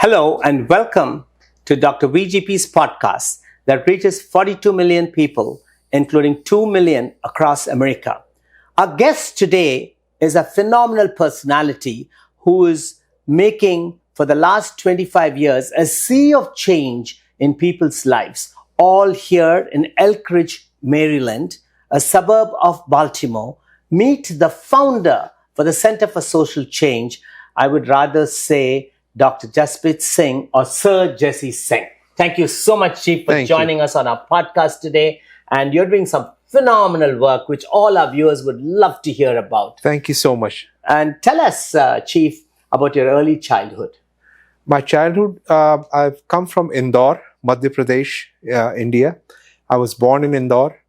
Hello and welcome to Dr VGP's podcast that reaches 42 million people, including 2 million across America. Our guest today is a phenomenal personality who is making, for the last 25 years, a sea of change in people's lives, all here in Elk Ridge, Maryland, a suburb of Baltimore. Meet the founder for the Center for Social Change. I would rather say Dr. Jasprit Singh or Sir Jesse Singh. Thank you so much, Chief, for joining us on our podcast today. And you're doing some phenomenal work, which all our viewers would love to hear about. Thank you so much. And tell us, Chief, about your early childhood. My childhood, I've come from Indore, Madhya Pradesh, India. I was born in Indore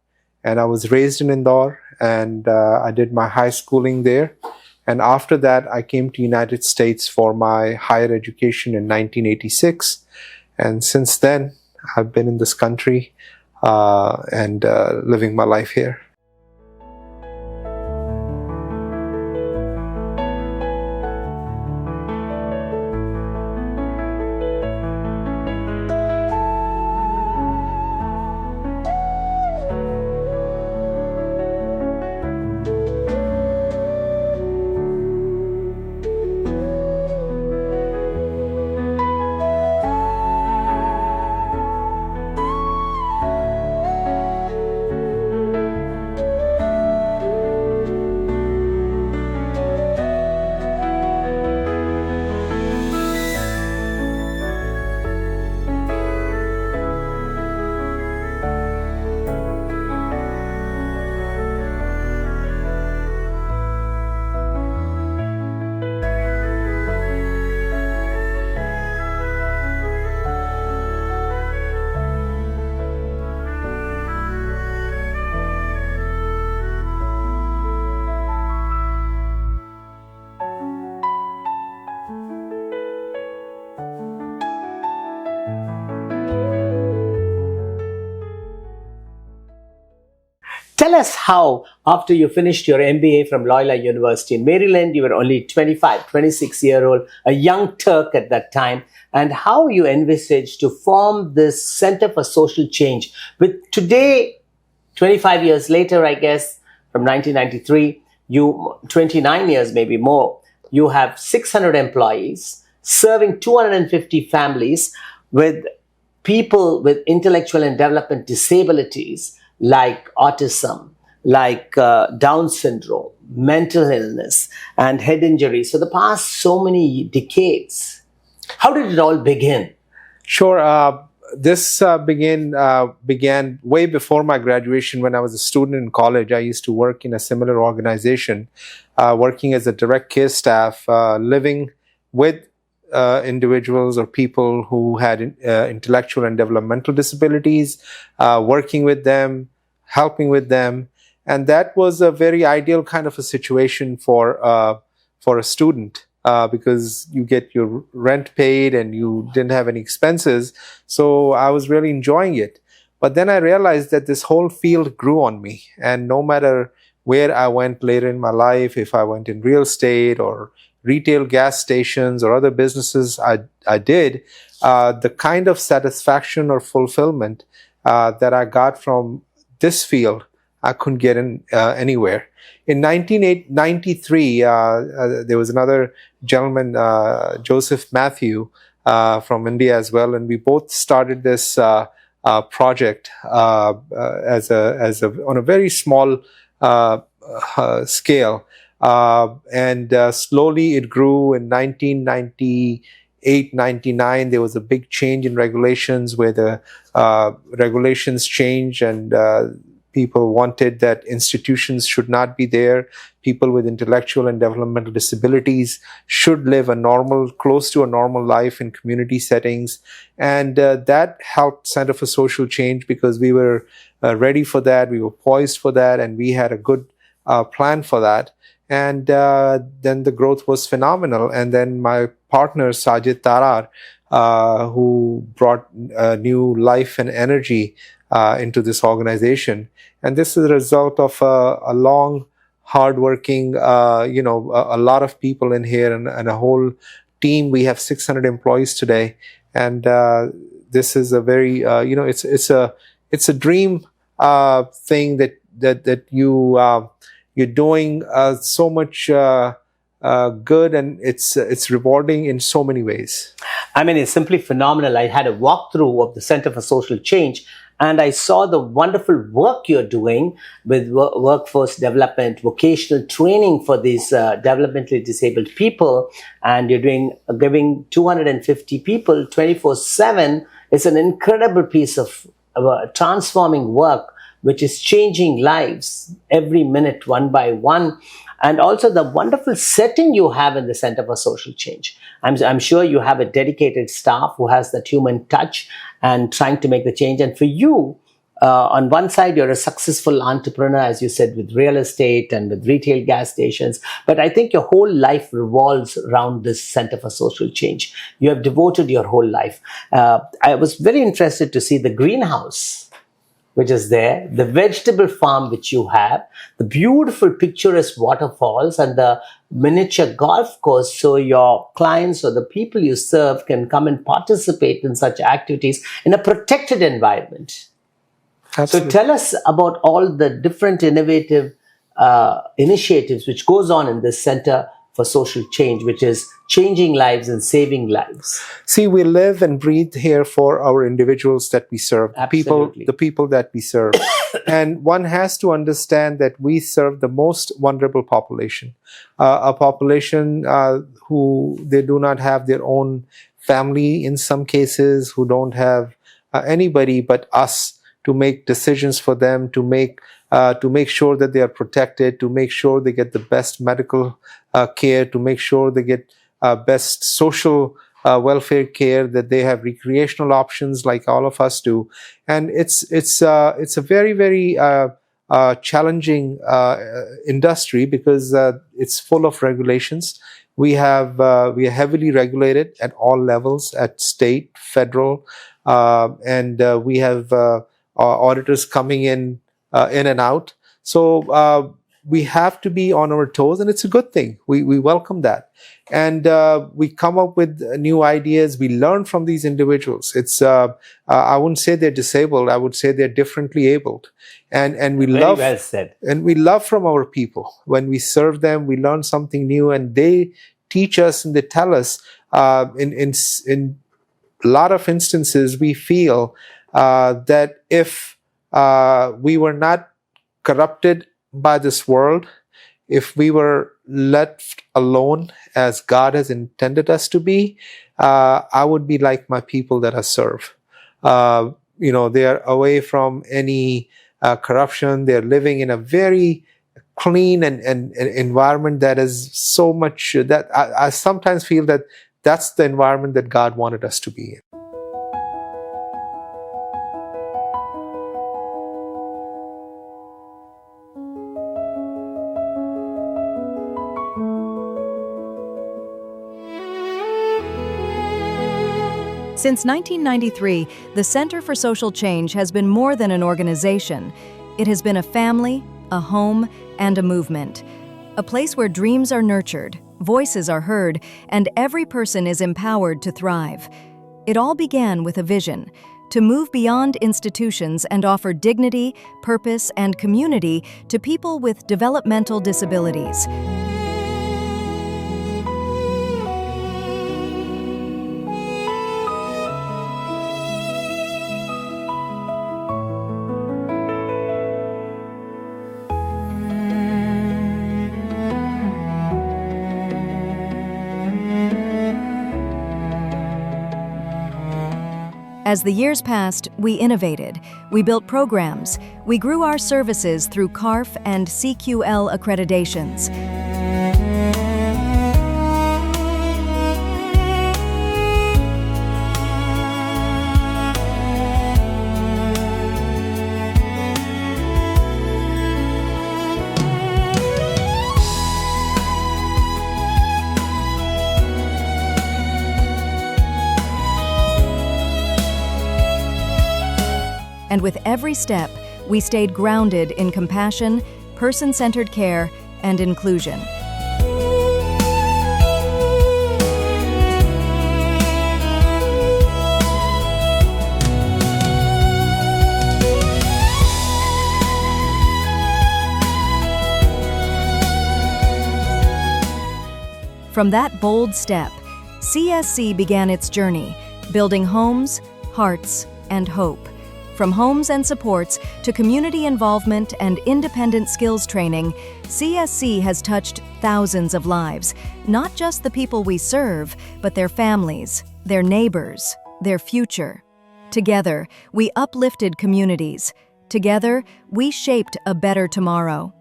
and I was raised in Indore, and I did my high schooling there. And after that, I came to United States for my higher education in 1986. And since then, I've been in this country and living my life here. Tell us how, after you finished your MBA from Loyola University in Maryland, you were only 25, 26-year-old, a young Turk at that time, and how you envisaged to form this Center for Social Change. With today, 25 years later, I guess, from 1993, 29 years, maybe more, you have 600 employees serving 250 families with people with intellectual and development disabilities, like autism, like Down syndrome, mental illness, and head injury. So the past so many decades, how did it all begin? Sure. This began way before my graduation. When I was a student in college, I used to work in a similar organization, working as a direct care staff, living with individuals or people who had intellectual and developmental disabilities, working with them, helping with them. And that was a very ideal kind of a situation for a student because you get your rent paid and you didn't have any expenses. So I was really enjoying it. But then I realized that this whole field grew on me. And no matter where I went later in my life, if I went in real estate or retail gas stations or other businesses I did, the kind of satisfaction or fulfillment that I got from this field, I couldn't get in anywhere. In 1993, there was another gentleman, Joseph Matthew, from India as well, and we both started this project on a very small scale. And slowly it grew. In 1998, 99, there was a big change in regulations where the regulations changed and people wanted that institutions should not be there. People with intellectual and developmental disabilities should live close to a normal life in community settings. And that helped Center for Social Change because we were ready for that. We were poised for that, and we had a good plan for that. And then the growth was phenomenal. And then my partner, Sajid Tarar, who brought new life and energy into this organization. And this is a result of a long, hardworking, a lot of people in here and a whole team. We have 600 employees today, and this is a very it's a dream thing that you're doing so much good, and it's rewarding in so many ways. I mean, it's simply phenomenal. I had a walkthrough of the Center for Social Change, and I saw the wonderful work you're doing with workforce development, vocational training for these developmentally disabled people. And you're giving 250 people 24/7. It's an incredible piece of transforming work, which is changing lives every minute, one by one. And also the wonderful setting you have in the Center for Social Change. I'm sure you have a dedicated staff who has that human touch and trying to make the change. And for you, on one side, you're a successful entrepreneur, as you said, with real estate and with retail gas stations. But I think your whole life revolves around this Center for Social Change. You have devoted your whole life. I was very interested to see the greenhouse, which is there, the vegetable farm which you have, the beautiful picturesque waterfalls, and the miniature golf course, so your clients or the people you serve can come and participate in such activities in a protected environment. Absolutely. So tell us about all the different innovative initiatives which goes on in this Center for Social Change, which is changing lives and saving lives. See, we live and breathe here for our individuals that we serve, the people that we serve. And one has to understand that we serve the most vulnerable population, a population who they do not have their own family in some cases, who don't have anybody but us to make decisions for them, to make sure that they are protected, to make sure they get the best medical care, to make sure they get best social welfare care, that they have recreational options like all of us do. And it's a very, very challenging industry because it's full of regulations. We are heavily regulated at all levels, at state, federal, and we have auditors coming in and out. So we have to be on our toes, and it's a good thing. We welcome that. And we come up with new ideas. We learn from these individuals. It's I wouldn't say they're disabled. I would say they're differently abled. And we Very love well said. And we love from our people. When we serve them, we learn something new, and they teach us and they tell us. In a lot of instances, we feel that if we were not corrupted by this world, if we were left alone as God has intended us to be, I would be like my people that I serve. They are away from any corruption. They're living in a very clean and environment that is so much that I sometimes feel that that's the environment that God wanted us to be in. Since 1993, the Center for Social Change has been more than an organization. It has been a family, a home, and a movement. A place where dreams are nurtured, voices are heard, and every person is empowered to thrive. It all began with a vision: to move beyond institutions and offer dignity, purpose, and community to people with developmental disabilities. As the years passed, we innovated. We built programs. We grew our services through CARF and CQL accreditations. And with every step, we stayed grounded in compassion, person-centered care, and inclusion. From that bold step, CSC began its journey, building homes, hearts, and hope. From homes and supports to community involvement and independent skills training, CSC has touched thousands of lives, not just the people we serve, but their families, their neighbors, their future. Together, we uplifted communities. Together, we shaped a better tomorrow.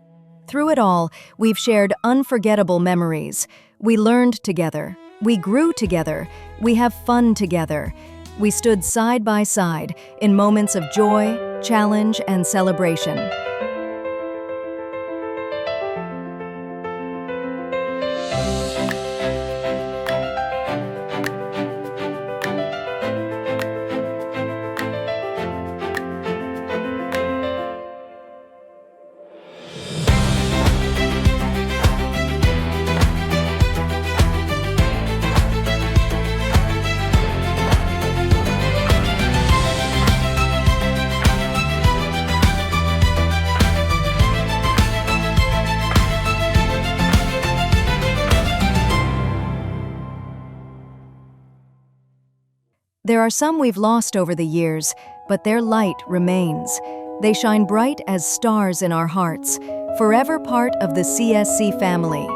Through it all, we've shared unforgettable memories. We learned together. We grew together. We have fun together. We stood side by side in moments of joy, challenge, and celebration. There are some we've lost over the years, but their light remains. They shine bright as stars in our hearts, forever part of the CSC family.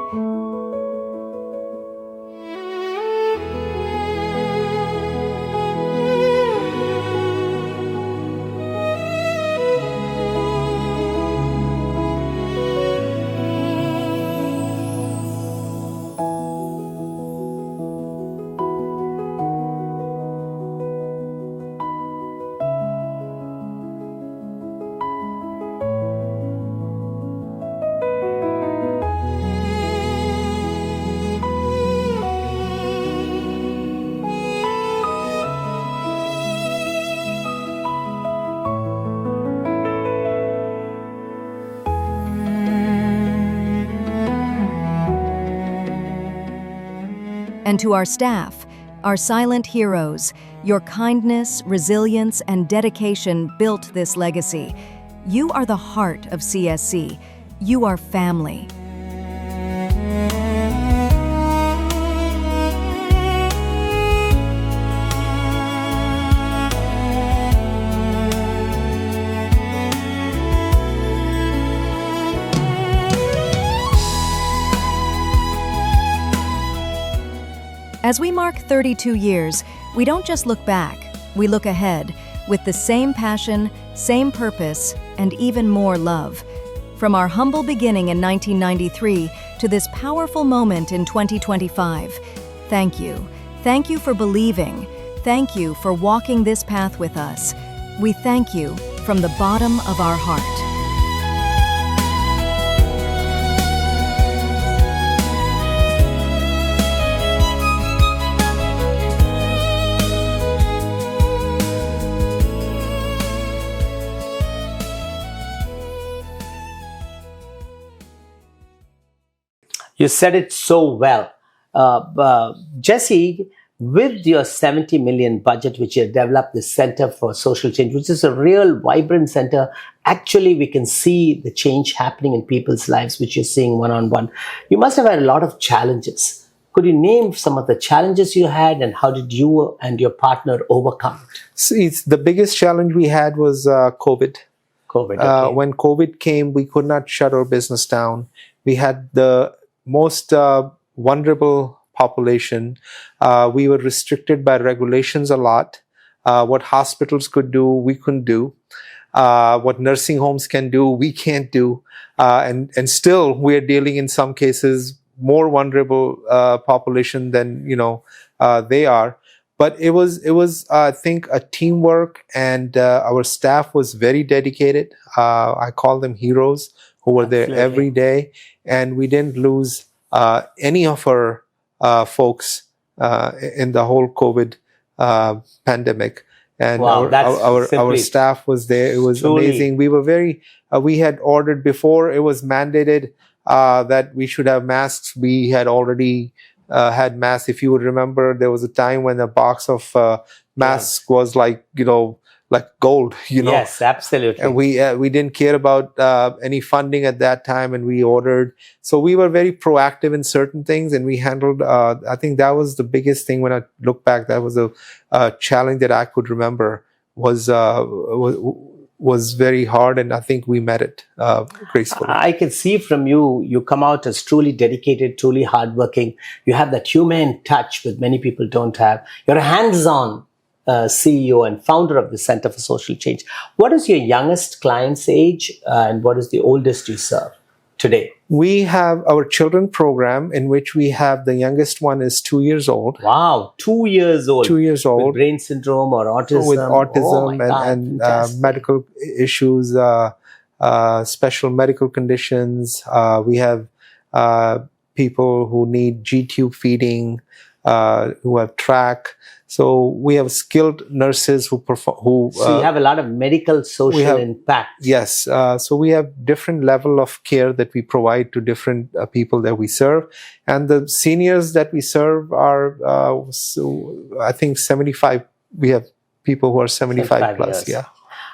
And to our staff, our silent heroes, your kindness, resilience, and dedication built this legacy. You are the heart of CSC. You are family. As we mark 32 years, we don't just look back, we look ahead with the same passion, same purpose, and even more love. From our humble beginning in 1993 to this powerful moment in 2025, thank you. Thank you for believing. Thank you for walking this path with us. We thank you from the bottom of our heart. You said it so well. Jesse, with your 70 million budget, which you developed the Center for Social Change, which is a real vibrant center, actually we can see the change happening in people's lives, which you're seeing one-on-one. You must have had a lot of challenges. Could you name some of the challenges you had and how did you and your partner overcome it? See, the biggest challenge we had was COVID. COVID, okay. When COVID came, we could not shut our business down. We had the most vulnerable population. We were restricted by regulations a lot. What hospitals could do, we couldn't do. What nursing homes can do, we can't do. And still, we are dealing in some cases more vulnerable population than they are. But it was I think a teamwork, and our staff was very dedicated. I call them heroes who were there every day, and we didn't lose any of our folks in the whole COVID pandemic. And wow, our staff was there. It was truly amazing. We were we had ordered before it was mandated that we should have masks. We had already had masks. If you would remember, there was a time when a box of masks was like like gold, Yes, absolutely. And we didn't care about any funding at that time, and we ordered. So we were very proactive in certain things, and we handled. I think that was the biggest thing when I look back. That was a challenge that I could remember was very hard, and I think we met it gracefully. I can see from you, you come out as truly dedicated, truly hardworking. You have that human touch that many people don't have. You're a hands-on CEO and founder of the Center for Social Change. What is your youngest client's age, and what is the oldest you serve today? We have our children program, in which we have the youngest one is 2 years old. Wow, 2 years old. 2 years old. With brain syndrome or autism. With autism and medical issues, special medical conditions. We have people who need G-tube feeding, who have trach. So we have skilled nurses who perform. So you have a lot of medical social impact. Yes. So we have different level of care that we provide to different people that we serve, and the seniors that we serve are, I think 75. We have people who are 75 plus. Years. Yeah.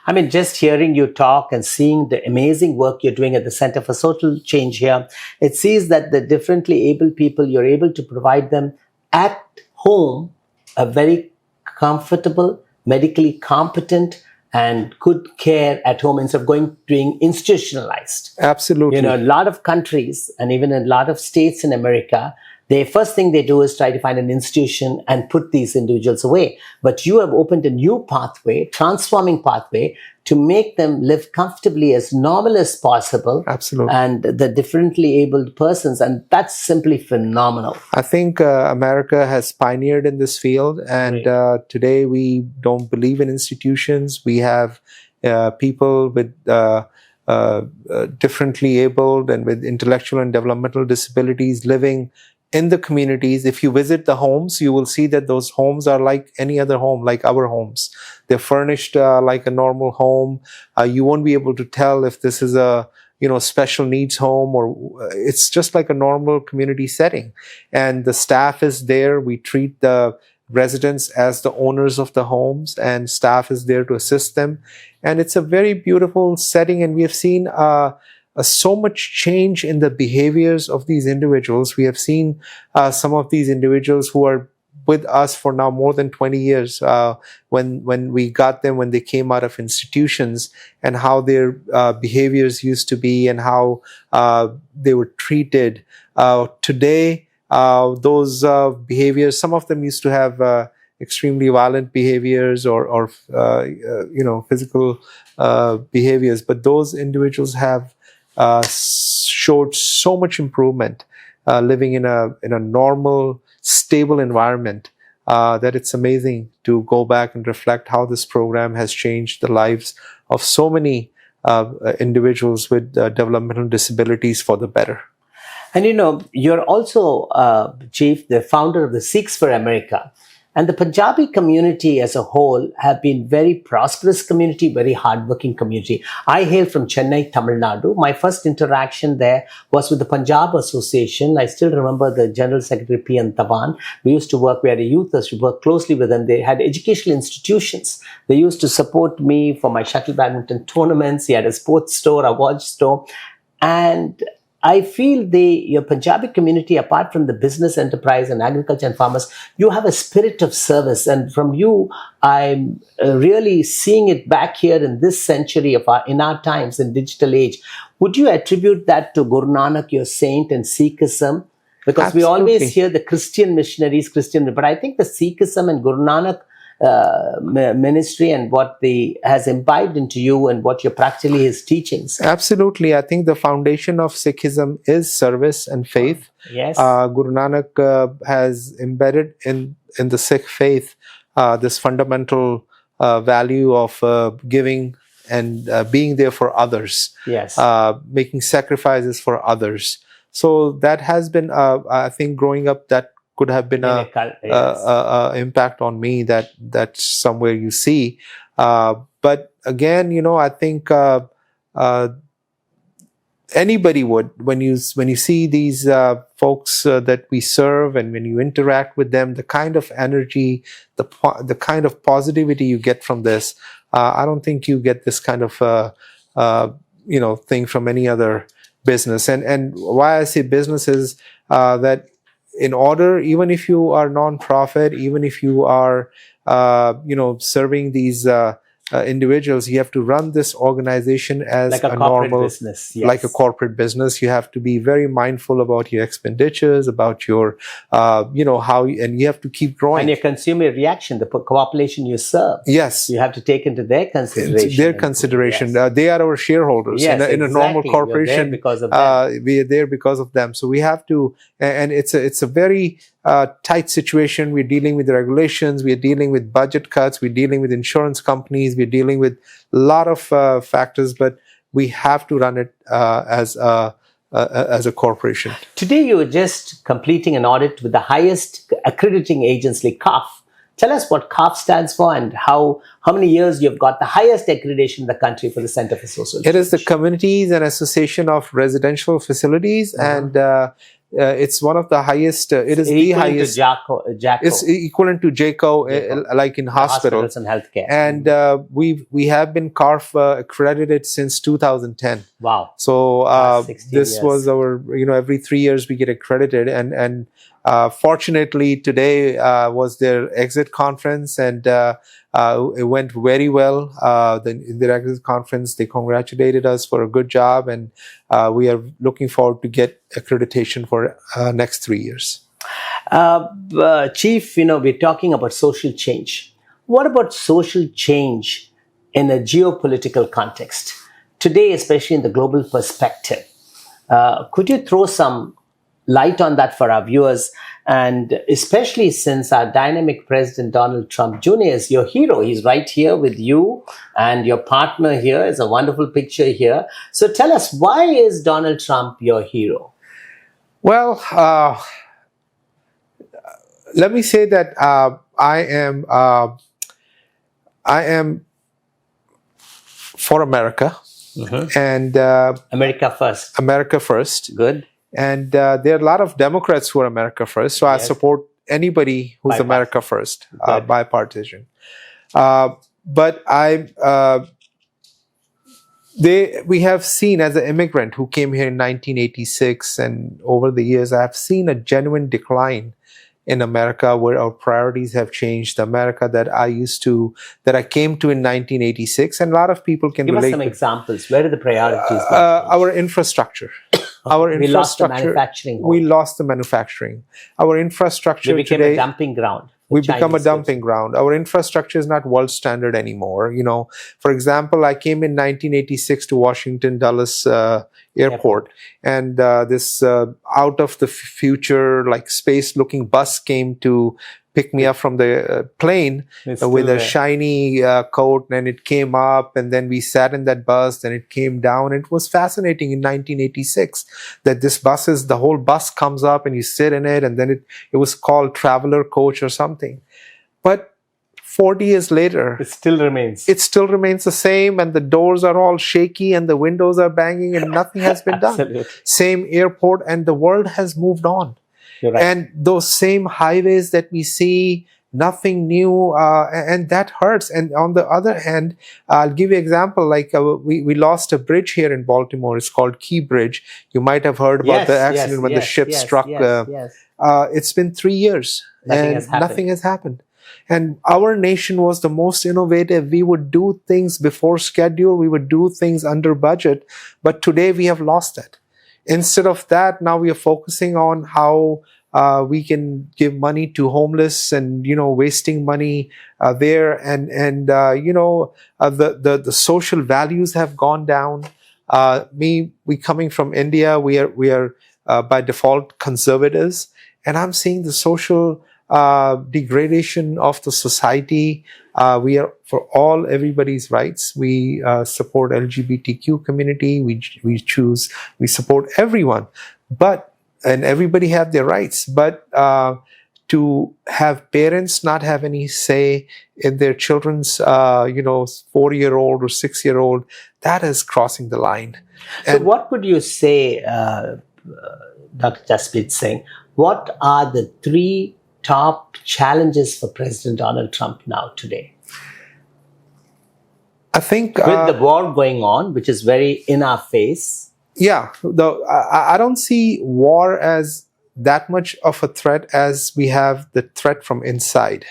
I mean, just hearing you talk and seeing the amazing work you're doing at the Center for Social Change here, it sees that the differently able people, you're able to provide them at home a very comfortable, medically competent, and good care at home instead of being institutionalized. Absolutely. A lot of countries and even in a lot of states in America, the first thing they do is try to find an institution and put these individuals away. But you have opened a new pathway, transforming pathway, to make them live comfortably as normal as possible. Absolutely. And the differently abled persons. And that's simply phenomenal. I think America has pioneered in this field. And today we don't believe in institutions. We have people with differently abled and with intellectual and developmental disabilities living in the communities. If you visit the homes, you will see that those homes are like any other home, like our homes. They're furnished like a normal home. You won't be able to tell if this is a special needs home, or it's just like a normal community setting. And the staff is there. We treat the residents as the owners of the homes, and staff is there to assist them. And it's a very beautiful setting, and we have seen so much change in the behaviors of these individuals. We have seen some of these individuals who are with us for now more than 20 years, when we got them, when they came out of institutions, and how their behaviors used to be and how they were treated. Today, those behaviors, some of them used to have extremely violent behaviors or physical behaviors, but those individuals have showed so much improvement, living in a normal, stable environment, that it's amazing to go back and reflect how this program has changed the lives of so many individuals with developmental disabilities for the better. And you're also, Chief, the founder of the Sikhs for America. And the Punjabi community as a whole have been very prosperous community, very hardworking community. I hail from Chennai, Tamil Nadu. My first interaction there was with the Punjab Association. I still remember the General Secretary P.N. Taban. We used to work, we had a youth, we worked closely with them. They had educational institutions. They used to support me for my shuttle badminton tournaments. He had a sports store, a watch store. And I feel your Punjabi community, apart from the business enterprise and agriculture and farmers, you have a spirit of service. And from you, I'm really seeing it back here in this century in our times, in digital age. Would you attribute that to Guru Nanak, your saint, and Sikhism? Because Absolutely. We always hear the Christian missionaries, but I think the Sikhism and Guru Nanak ministry and what has imbibed into you and what you're practically his teachings. Absolutely. I think the foundation of Sikhism is service and faith. Yes. Guru Nanak has embedded in the Sikh faith this fundamental value of giving and being there for others. Yes. Making sacrifices for others. So that has been, I think, growing up, that could have been a impact on me that's somewhere you see. But again, I think anybody would, when you see these folks that we serve, and when you interact with them, the kind of energy, the kind of positivity you get from this, I don't think you get this kind of thing from any other business. And why I say business is that in order, even if you are non-profit, even if you are serving these individuals, you have to run this organization as like a corporate normal business. Yes. like a corporate business. You have to be very mindful about your expenditures, about your and you have to keep growing. And your consumer reaction, the population you serve. Yes, you have to take into their consideration. Their consideration. Yes. They are our shareholders. Yes, in a normal exactly. corporation. You're there because of them. We are there because of them. So we have to, and it's a very tight situation. We're dealing with the regulations. We're dealing with budget cuts. We're dealing with insurance companies. We're dealing with a lot of factors, but we have to run it as a corporation. Today, you were just completing an audit with the highest accrediting agency, CAF. Tell us what CAF stands for and how many years you've got the highest accreditation in the country for the Center for Social Change. It is the Communities and Association of Residential Facilities, and it's one of the highest. It is the highest. JACO. It's equivalent to JACO, like in hospitals and healthcare. And we have been CARF accredited since 2010. Wow! So this years. Was our, every 3 years we get accredited, and fortunately today was their exit conference, and it went very well. In their exit conference, they congratulated us for a good job, and we are looking forward to get accreditation for next 3 years. Chief, we're talking about social change. What about social change in a geopolitical context? Today, especially in the global perspective, could you throw some light on that for our viewers? And especially since our dynamic President Donald Trump Jr. is your hero. He's right here with you, and your partner here is a wonderful picture here. So tell us, why is Donald Trump your hero? Well, let me say that I am for America, and America first. America first. Good. And there are a lot of Democrats who are America first, so yes. I support anybody who's America first, bipartisan. But we have seen, as an immigrant who came here in 1986, and over the years, I have seen a genuine decline in America, where our priorities have changed. The America that I came to in 1986, and a lot of people can relate. Give us some examples. Where are the priorities? Our infrastructure. We lost the manufacturing. We lost the manufacturing. Our infrastructure we became today, a dumping ground. We become a dumping ground. Our infrastructure is not world standard anymore. For example, I came in 1986 to Washington Dulles Airport, and this out of the future, like space-looking bus came to pick me up from the plane with a shiny coat, and it came up, and then we sat in that bus, and it came down. It was fascinating in 1986 that the whole bus comes up and you sit in it, and then it was called Traveler Coach or something. But 40 years later, it still remains. It still remains the same, and the doors are all shaky, and the windows are banging, and nothing has been done. Same airport, and the world has moved on. You're right. And those same highways that we see, nothing new, and that hurts. And on the other hand, I'll give you an example. Like we lost a bridge here in Baltimore. It's called Key Bridge. You might have heard about the accident when the ship struck. It's been 3 years, nothing has happened. And our nation was the most innovative. We would do things before schedule. We would do things under budget. But today we have lost that. Instead of that, now we are focusing on how we can give money to homeless, and wasting money there, and the social values have gone down. We coming from India, we are by default conservatives, and I'm seeing the social degradation of the society. We are for everybody's rights. We support LGBTQ community. We support everyone, and everybody have their rights. But to have parents not have any say in their children's, 4-year-old or 6-year-old, that is crossing the line. So what would you say, Dr. Jasprit Singh, what are the 3 top challenges for President Donald Trump now today? I think With the war going on, which is very in our face. Yeah, I don't see war as that much of a threat as we have the threat from inside.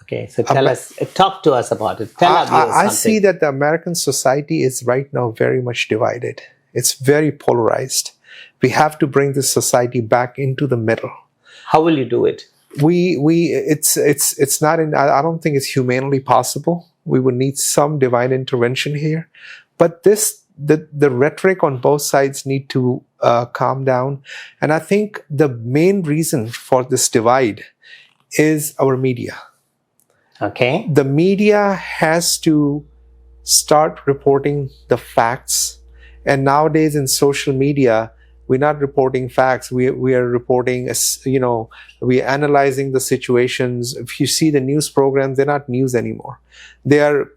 Okay, so talk to us about it. Tell our viewers I something. see that the American society is right now very much divided. It's very polarized. We have to bring this society back into the middle. How will you do it? It's not I don't think it's humanly possible. We would need some divine intervention here. But the rhetoric on both sides need to calm down. And I think the main reason for this divide is our media. Okay. The media has to start reporting the facts. And nowadays in social media, we're not reporting facts. We are reporting, we're analyzing the situations. If you see the news programs, they're not news anymore. They are,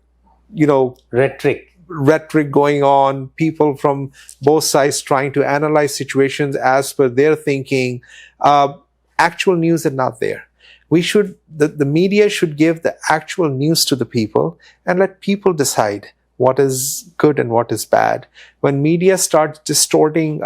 rhetoric going on, people from both sides trying to analyze situations as per their thinking. Actual news is not there. The media should give the actual news to the people and let people decide what is good and what is bad. When media starts distorting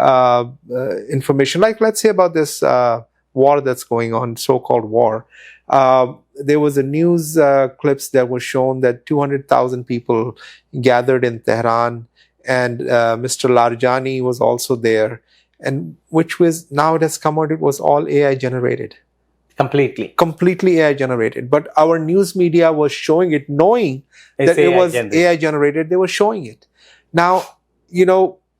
information, like let's say about this war that's going on, so-called war, there was a news clips that was shown that 200,000 people gathered in Tehran, and Mr. Larjani was also there, and which was, now it has come out, it was all AI generated. Completely AI generated. But our news media was showing it, knowing that it was AI generated. They were showing it. Now,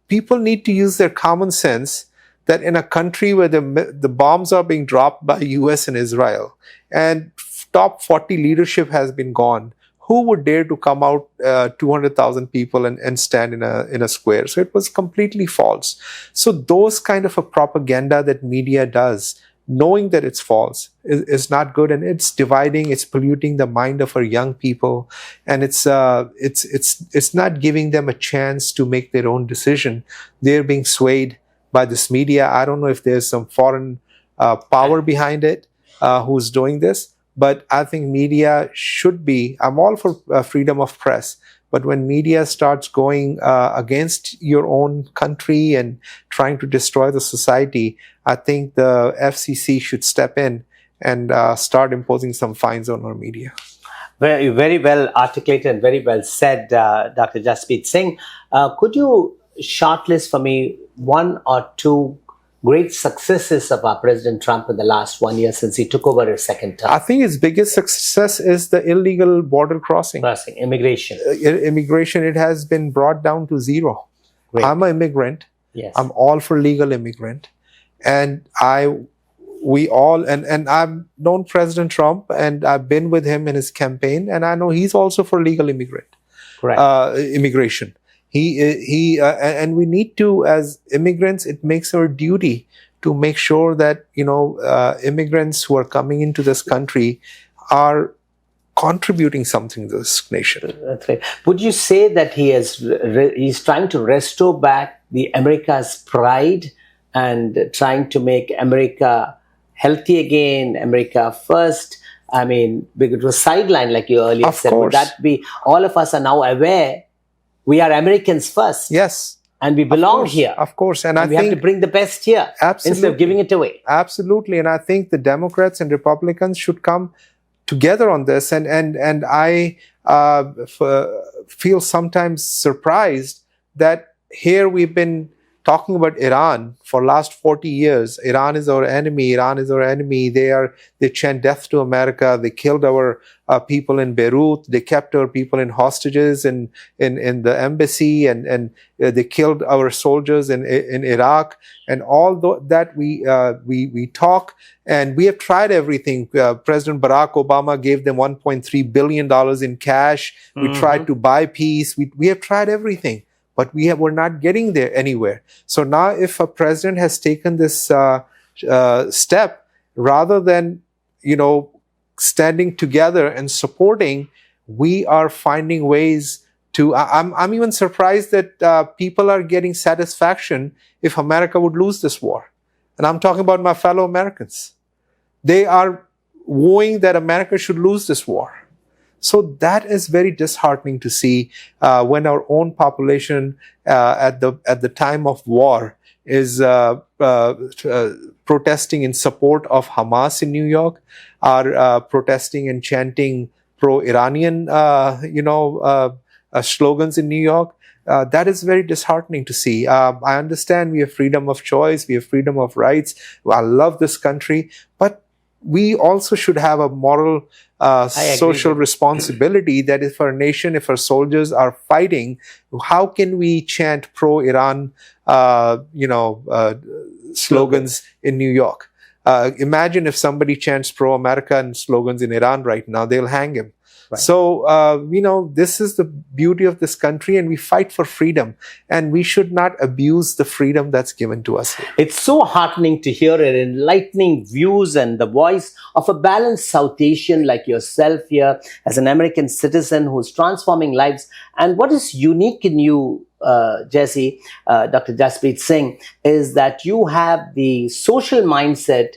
people need to use their common sense that in a country where the bombs are being dropped by US and Israel, and top 40 leadership has been gone, who would dare to come out 200,000 people and stand in a square? So it was completely false. So those kind of a propaganda that media does, knowing that it's false, is not good, and it's dividing, it's polluting the mind of our young people, and it's not giving them a chance to make their own decision. They're being swayed by this media. I don't know if there's some foreign power behind it who's doing this, but I think media should be, I'm all for freedom of press, but when media starts going against your own country and trying to destroy the society, I think the FCC should step in and start imposing some fines on our media. Very, very well articulated and very well said, Dr. Jasprit Singh. Could you shortlist for me 1 or 2 great successes of our President Trump in the last 1 year since he took over his second term? I think his biggest success is the illegal border crossing. Immigration. Immigration, it has been brought down to 0. Great. I'm an immigrant. Yes. I'm all for legal immigrant. And I've known President Trump, and I've been with him in his campaign, and I know he's also for legal immigration. And we need to, as immigrants, it makes our duty to make sure that, immigrants who are coming into this country are contributing something to this nation. That's right. Would you say that he's trying to restore back the America's pride and trying to make America healthy again, America first? I mean, it was sidelined, like you earlier said. Course. Would that be, all of us are now aware we are Americans first. Yes. And we belong here. Of course. And we have to bring the best here. Absolutely. Instead of giving it away. Absolutely. And I think the Democrats and Republicans should come together on this. And I feel sometimes surprised that here we've been talking about Iran for last 40 years. Iran is our enemy. Iran is our enemy. They chant death to America. They killed our people in Beirut. They kept our people in hostages in the embassy, and they killed our soldiers in Iraq. And all that we talk, and we have tried everything. President Barack Obama gave them $1.3 billion in cash. We tried to buy peace. We have tried everything. But we're not getting there anywhere. So now if a president has taken this step, rather than, standing together and supporting, we are finding ways to. I'm even surprised that people are getting satisfaction if America would lose this war. And I'm talking about my fellow Americans. They are wooing that America should lose this war. So that is very disheartening to see when our own population at the time of war is protesting in support of Hamas in New York, are protesting and chanting pro-Iranian, slogans in New York. That is very disheartening to see. I understand we have freedom of choice, we have freedom of rights. I love this country, but we also should have a moral, social responsibility that if our nation, if our soldiers are fighting, how can we chant pro-Iran, slogans in New York? Imagine if somebody chants pro-American slogans in Iran right now, they'll hang him. Right. So, this is the beauty of this country, and we fight for freedom, and we should not abuse the freedom that's given to us here. It's so heartening to hear an enlightening views and the voice of a balanced South Asian like yourself here as an American citizen who's transforming lives. And what is unique in you, Jesse, Dr. Jasprit Singh, is that you have the social mindset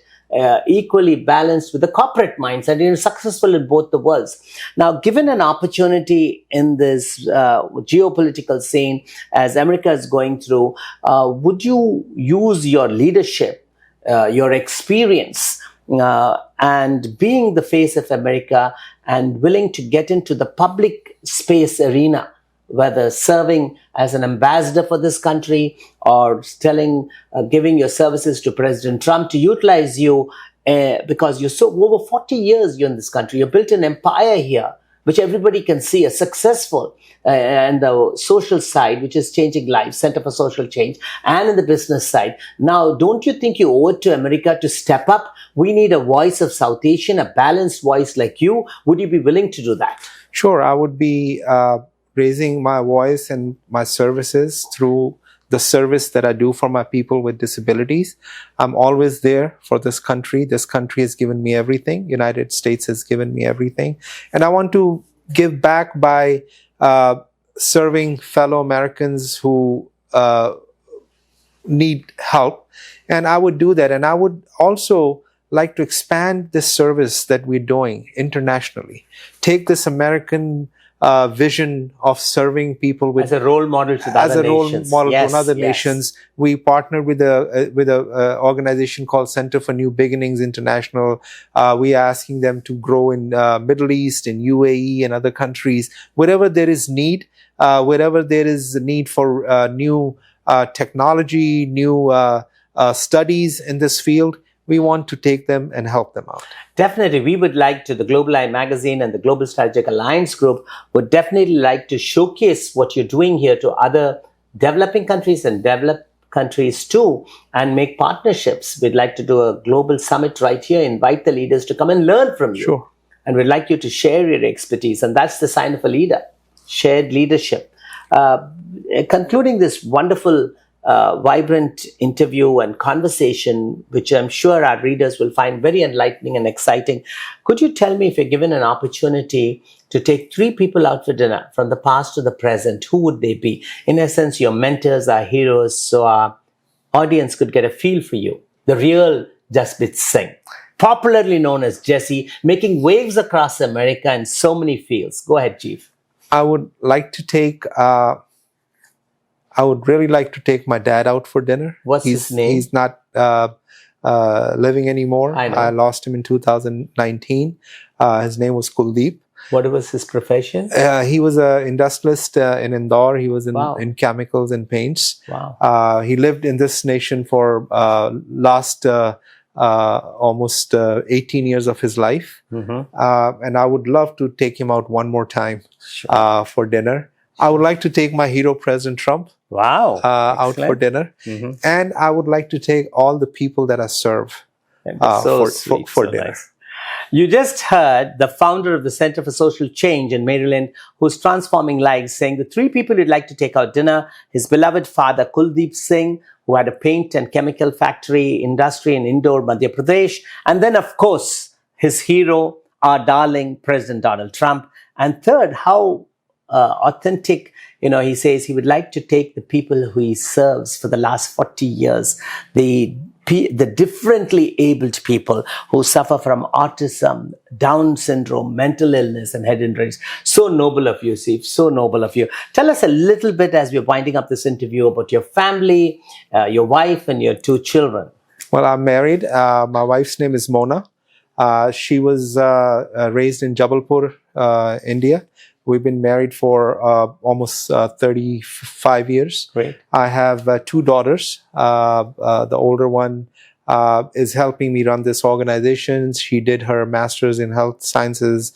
equally balanced with the corporate mindset, and you're successful in both the worlds. Now, given an opportunity in this geopolitical scene as America is going through, would you use your leadership, your experience, and being the face of America and willing to get into the public space arena, whether serving as an ambassador for this country or giving your services to President Trump to utilize you because you're over 40 years you're in this country. You built an empire here, which everybody can see as successful, and the social side, which is changing lives, Center for Social Change, and in the business side. Now, don't you think you owe it to America to step up? We need a voice of South Asian, a balanced voice like you. Would you be willing to do that? Sure, I would be raising my voice and my services through the service that I do for my people with disabilities. I'm always there for this country. This country has given me everything. United States has given me everything. And I want to give back by serving fellow Americans who need help. And I would do that. And I would also like to expand this service that we're doing internationally. Take this American vision of serving people with as a role model to the other nations. To other nations. We partner with a organization called Center for New Beginnings International. We are asking them to grow in Middle East, in UAE, and other countries. Wherever there is need, wherever there is a need for new technology, new studies in this field, we want to take them and help them out. Definitely. We would like to, the Global Eye Magazine and the Global Strategic Alliance Group would definitely like to showcase what you're doing here to other developing countries and developed countries too, and make partnerships. We'd like to do a global summit right here, invite the leaders to come and learn from you. Sure. And we'd like you to share your expertise. And that's the sign of a leader, shared leadership. Concluding this wonderful vibrant interview and conversation, which I'm sure our readers will find very enlightening and exciting. Could you tell me, if you're given an opportunity to take 3 people out for dinner from the past to the present, who would they be? In essence, your mentors, our heroes, so our audience could get a feel for you. The real Jasprit Singh, popularly known as Jesse, making waves across America in so many fields. Go ahead, Chief. I would really like to take my dad out for dinner. What's his name? He's not living anymore. I lost him in 2019. His name was Kuldeep. What was his profession? He was an industrialist in Indore. He was in chemicals and paints. Wow. He lived in this nation for last almost 18 years of his life. Mm-hmm. And I would love to take him out one more time for dinner. I would like to take my hero, President Trump, out for dinner. Mm-hmm. And I would like to take all the people that I serve for dinner. Nice. You just heard the founder of the Center for Social Change in Maryland, who's transforming lives, saying the 3 people he'd like to take out dinner: his beloved father, Kuldeep Singh, who had a paint and chemical factory industry in Indore, Madhya Pradesh. And then, of course, his hero, our darling President Donald Trump. And third, how authentic, he says he would like to take the people who he serves for the last 40 years, the differently abled people who suffer from autism, Down syndrome, mental illness, and head injuries. So noble of you, Steve, so noble of you. Tell us a little bit as we're winding up this interview about your family, your wife, and your 2 children. Well, I'm married. My wife's name is Mona. She was raised in Jabalpur, India. We've been married for almost 35 years. Great. I have 2 daughters. The older one is helping me run this organization. She did her master's in health sciences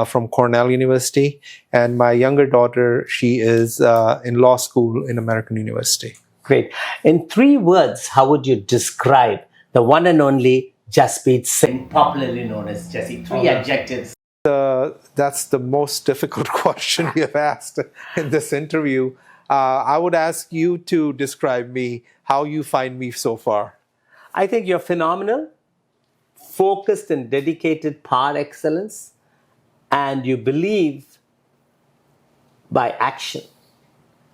from Cornell University. And my younger daughter, she is in law school in American University. Great. In 3 words, how would you describe the one and only Jasprit Singh, popularly known as Jesse? 3 adjectives. That's the most difficult question you have asked in this interview. I would ask you to describe me, how you find me so far. I think you're phenomenal, focused and dedicated par excellence, and you believe by action.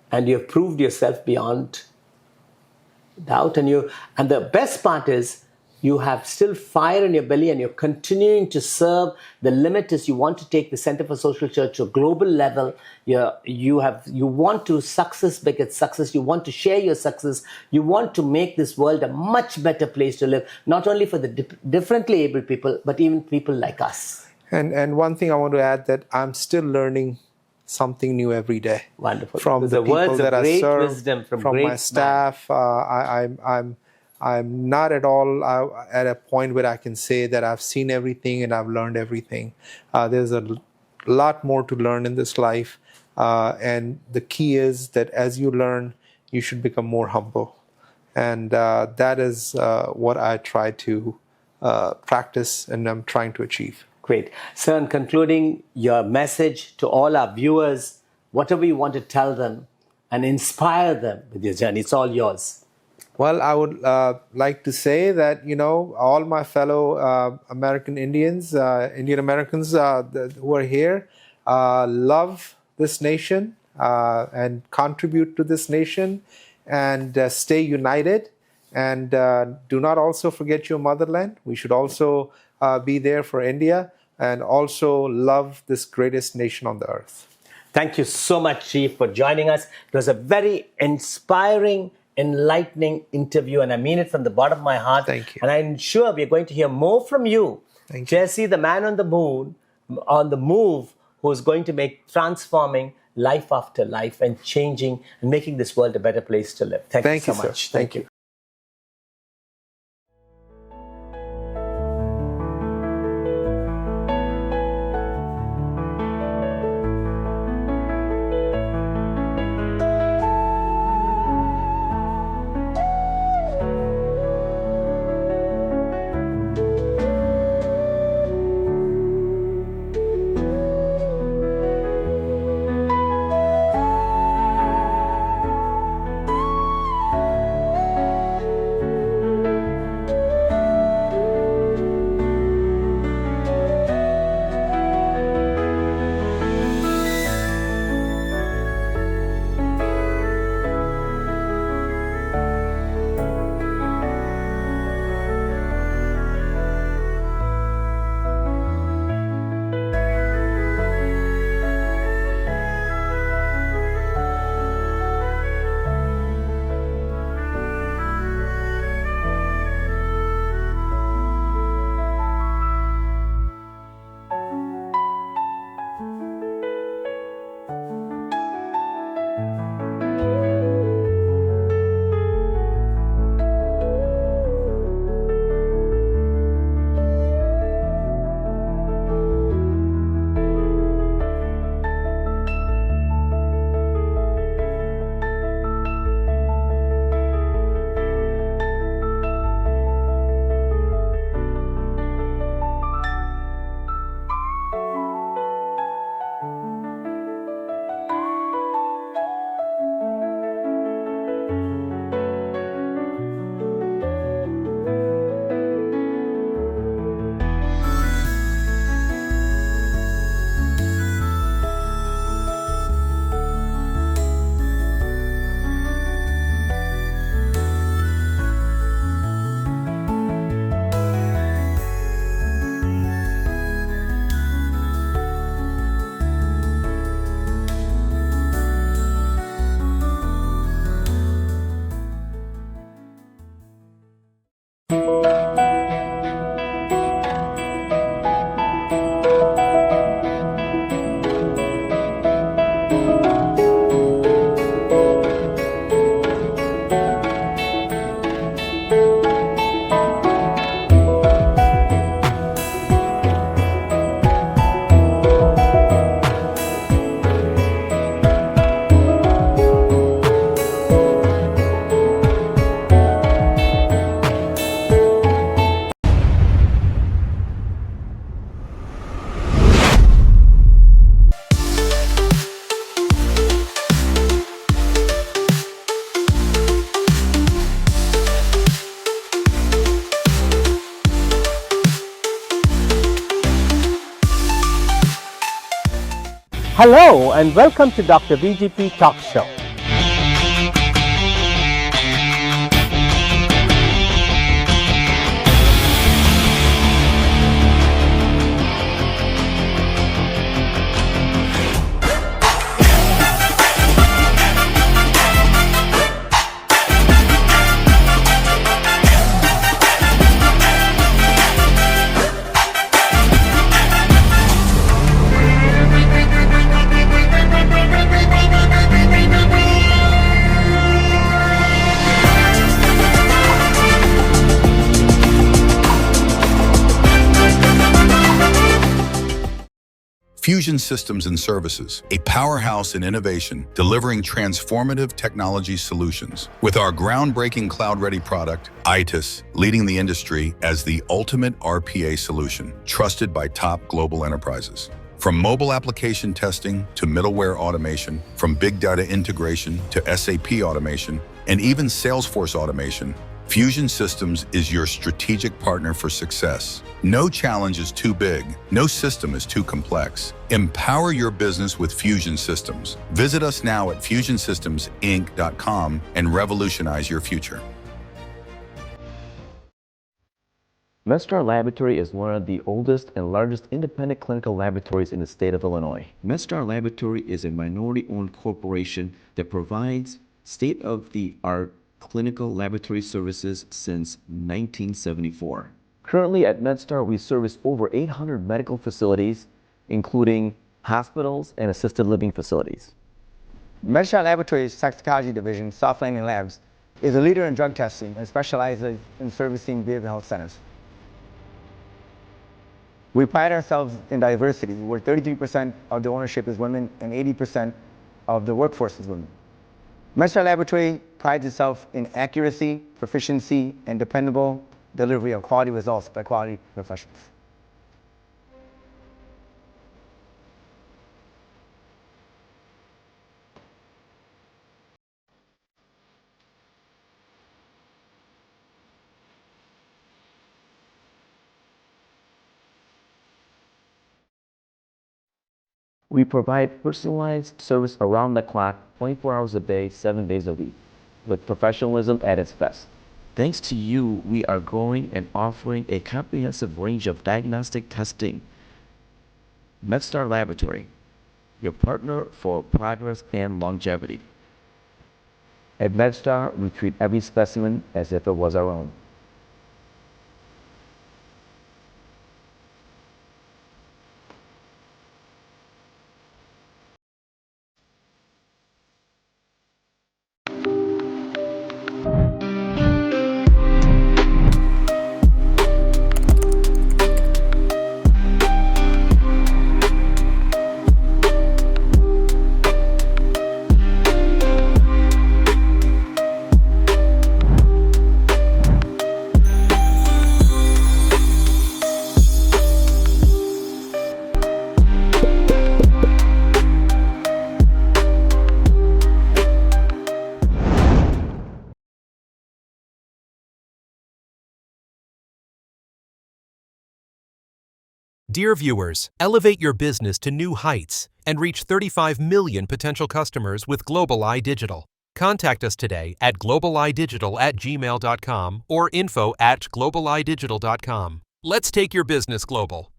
And you've proved yourself beyond doubt. And the best part is, you have still fire in your belly and you're continuing to serve. The limit is you want to take the Center for Social Change to a global level. You want to beget success. You want to share your success. You want to make this world a much better place to live, not only for the differently able people, but even people like us. And one thing I want to add, that I'm still learning something new every day. Wonderful. From the people that I serve, wisdom from my staff. I'm not at all at a point where I can say that I've seen everything and I've learned everything. There's a lot more to learn in this life. And the key is that as you learn, you should become more humble. And that is what I try to practice and I'm trying to achieve. Great. Sir, in concluding, your message to all our viewers, whatever you want to tell them and inspire them with your journey, it's all yours. Well, I would like to say that, all my fellow American Indians, Indian Americans who are here, love this nation and contribute to this nation and stay united. And do not also forget your motherland. We should also be there for India and also love this greatest nation on the earth. Thank you so much, Chief, for joining us. It was a very inspiring, enlightening interview, and I mean it from the bottom of my heart. Thank you. And I'm sure we're going to hear more from you. Thank you. Jesse, the man on the move, who's going to make transforming life after life and changing and making this world a better place to live. Thank you so much. Thank you. Hello and welcome to Dr. VGP Talk Show. Fusion Systems and Services, a powerhouse in innovation, delivering transformative technology solutions. With our groundbreaking cloud-ready product, ITIS, leading the industry as the ultimate RPA solution, trusted by top global enterprises. From mobile application testing to middleware automation, from big data integration to SAP automation, and even Salesforce automation, Fusion Systems is your strategic partner for success. No challenge is too big. No system is too complex. Empower your business with Fusion Systems. Visit us now at fusionsystems.inc.com and revolutionize your future. MedStar Laboratory is one of the oldest and largest independent clinical laboratories in the state of Illinois. MedStar Laboratory is a minority-owned corporation that provides state-of-the-art clinical laboratory services since 1974. Currently at MedStar, we service over 800 medical facilities, including hospitals and assisted living facilities. MedStar Laboratories' Toxicology Division, Soft Landing Labs, is a leader in drug testing and specializes in servicing behavioral health centers. We pride ourselves in diversity, where 33% of the ownership is women and 80% of the workforce is women. MedStar Laboratory prides itself in accuracy, proficiency, and dependable delivery of quality results by quality professionals. We provide personalized service around the clock, 24 hours a day, 7 days a week, with professionalism at its best. Thanks to you, we are growing and offering a comprehensive range of diagnostic testing. MedStar Laboratory, your partner for progress and longevity. At MedStar, we treat every specimen as if it was our own. Dear viewers, elevate your business to new heights and reach 35 million potential customers with Global Eye Digital. Contact us today at globaleyedigital@gmail.com or info@globaleyedigital.com. Let's take your business global.